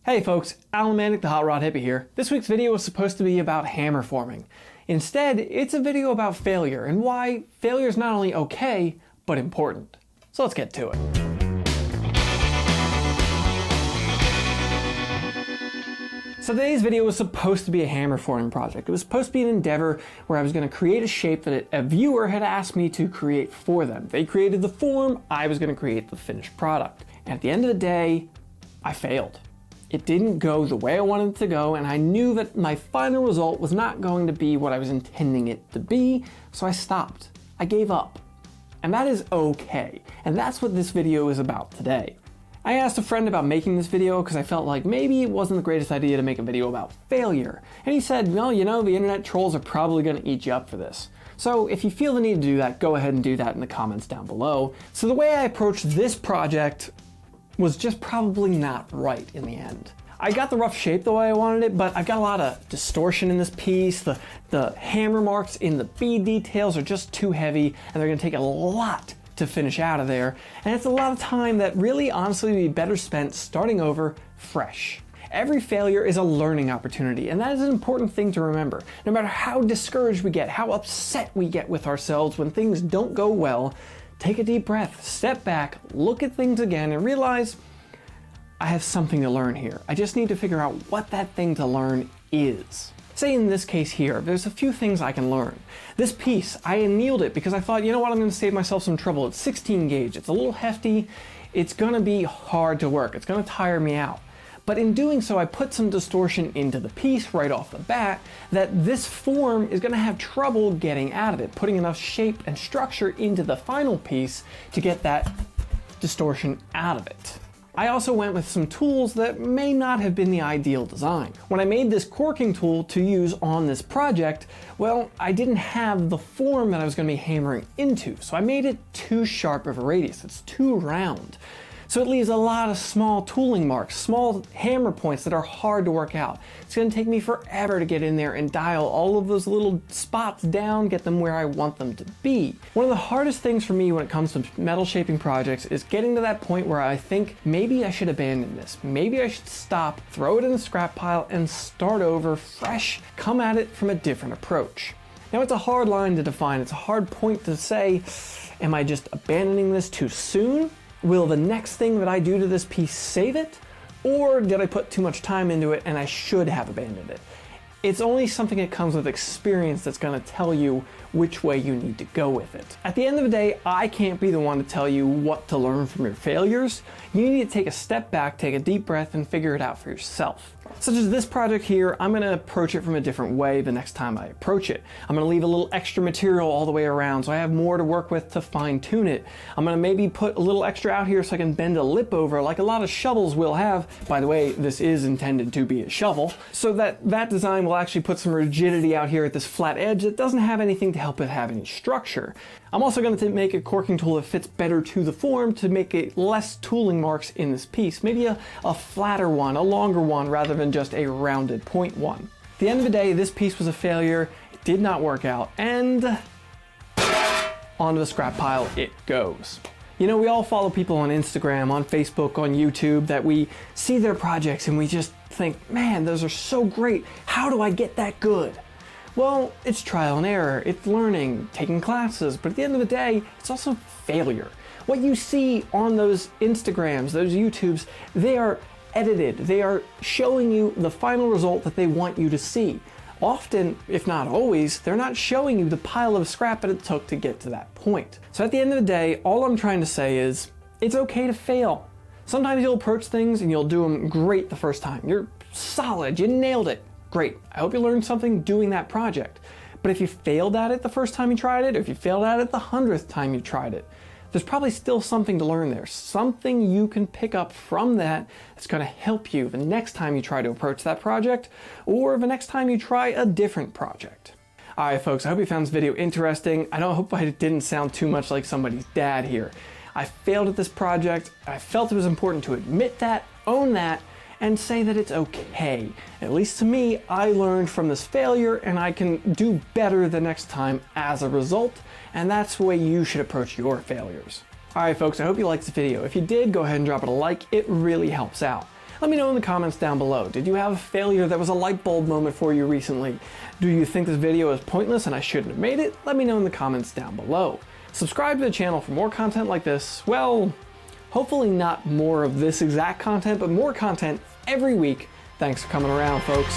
Hey folks, Alan Manick, the HotRodHippie here. This week's video was supposed to be about hammer forming. Instead, it's a video about failure and why failure is not only okay, but important. So let's get to it. So today's video was supposed to be a hammer forming project. It was supposed to be an endeavor where I was going to create a shape that a viewer had asked me to create for them. They created the form, I was going to create the finished product. And at the end of the day, I failed. It didn't go the way I wanted it to go, and I knew that my final result was not going to be what I was intending it to be, so I stopped. I gave up. And that is okay. And that's what this video is about today. I asked a friend about making this video because I felt like maybe it wasn't the greatest idea to make a video about failure. And he said, well, you know, the internet trolls are probably going to eat you up for this. So if you feel the need to do that, go ahead and do that in the comments down below. So the way I approached this project was just probably not right in the end. I got the rough shape the way I wanted it, but I've got a lot of distortion in this piece. The hammer marks in the bead details are just too heavy, and they're gonna take a lot to finish out of there. And it's a lot of time that really honestly would be better spent starting over fresh. Every failure is a learning opportunity, and that is an important thing to remember. No matter how discouraged we get, how upset we get with ourselves when things don't go well, take a deep breath, step back, look at things again, and realize I have something to learn here. I just need to figure out what that thing to learn is. Say in this case here, there's a few things I can learn. This piece, I annealed it because I thought, you know what, I'm gonna save myself some trouble. It's 16 gauge, it's a little hefty, it's gonna be hard to work, it's gonna tire me out. But in doing so, I put some distortion into the piece right off the bat that this form is gonna have trouble getting out of it, putting enough shape and structure into the final piece to get that distortion out of it. I also went with some tools that may not have been the ideal design. When I made this corking tool to use on this project, well, I didn't have the form that I was gonna be hammering into, so I made it too sharp of a radius. It's too round. So it leaves a lot of small tooling marks, small hammer points that are hard to work out. It's gonna take me forever to get in there and dial all of those little spots down, get them where I want them to be. One of the hardest things for me when it comes to metal shaping projects is getting to that point where I think maybe I should abandon this. Maybe I should stop, throw it in the scrap pile, and start over fresh, come at it from a different approach. Now it's a hard line to define, it's a hard point to say, am I just abandoning this too soon? Will the next thing that I do to this piece save it? Or did I put too much time into it and I should have abandoned it? It's only something that comes with experience that's gonna tell you which way you need to go with it. At the end of the day, I can't be the one to tell you what to learn from your failures. You need to take a step back, take a deep breath, and figure it out for yourself. Such as this project here, I'm gonna approach it from a different way the next time I approach it. I'm gonna leave a little extra material all the way around so I have more to work with to fine tune it. I'm gonna maybe put a little extra out here so I can bend a lip over like a lot of shovels will have. By the way, this is intended to be a shovel. So that design will actually put some rigidity out here at this flat edge that doesn't have anything to help it have any structure. I'm also going to make a corking tool that fits better to the form to make it less tooling marks in this piece. Maybe a flatter one, a longer one, rather than just a rounded point one. At the end of the day, this piece was a failure. It did not work out, and onto the scrap pile it goes. You know, we all follow people on Instagram, on Facebook, on YouTube that we see their projects and we just think, man, those are so great. How do I get that good? Well, it's trial and error, it's learning, taking classes, but at the end of the day, it's also failure. What you see on those Instagrams, those YouTubes, they are edited. They are showing you the final result that they want you to see. Often, if not always, they're not showing you the pile of scrap that it took to get to that point. So at the end of the day, all I'm trying to say is, it's okay to fail. Sometimes you'll approach things and you'll do them great the first time. You're solid, you nailed it. Great, I hope you learned something doing that project. But if you failed at it the first time you tried it, or if you failed at it the 100th time you tried it, there's probably still something to learn there. Something you can pick up from that that's gonna help you the next time you try to approach that project, or the next time you try a different project. All right, folks, I hope you found this video interesting. I hope I didn't sound too much like somebody's dad here. I failed at this project. I felt it was important to admit that, own that, and say that it's okay. At least to me, I learned from this failure and I can do better the next time as a result, and that's the way you should approach your failures. All right, folks, I hope you liked this video. If you did, go ahead and drop it a like. It really helps out. Let me know in the comments down below. Did you have a failure that was a light bulb moment for you recently? Do you think this video is pointless and I shouldn't have made it? Let me know in the comments down below. Subscribe to the channel for more content like this. Well, hopefully not more of this exact content, but more content every week. Thanks for coming around, folks.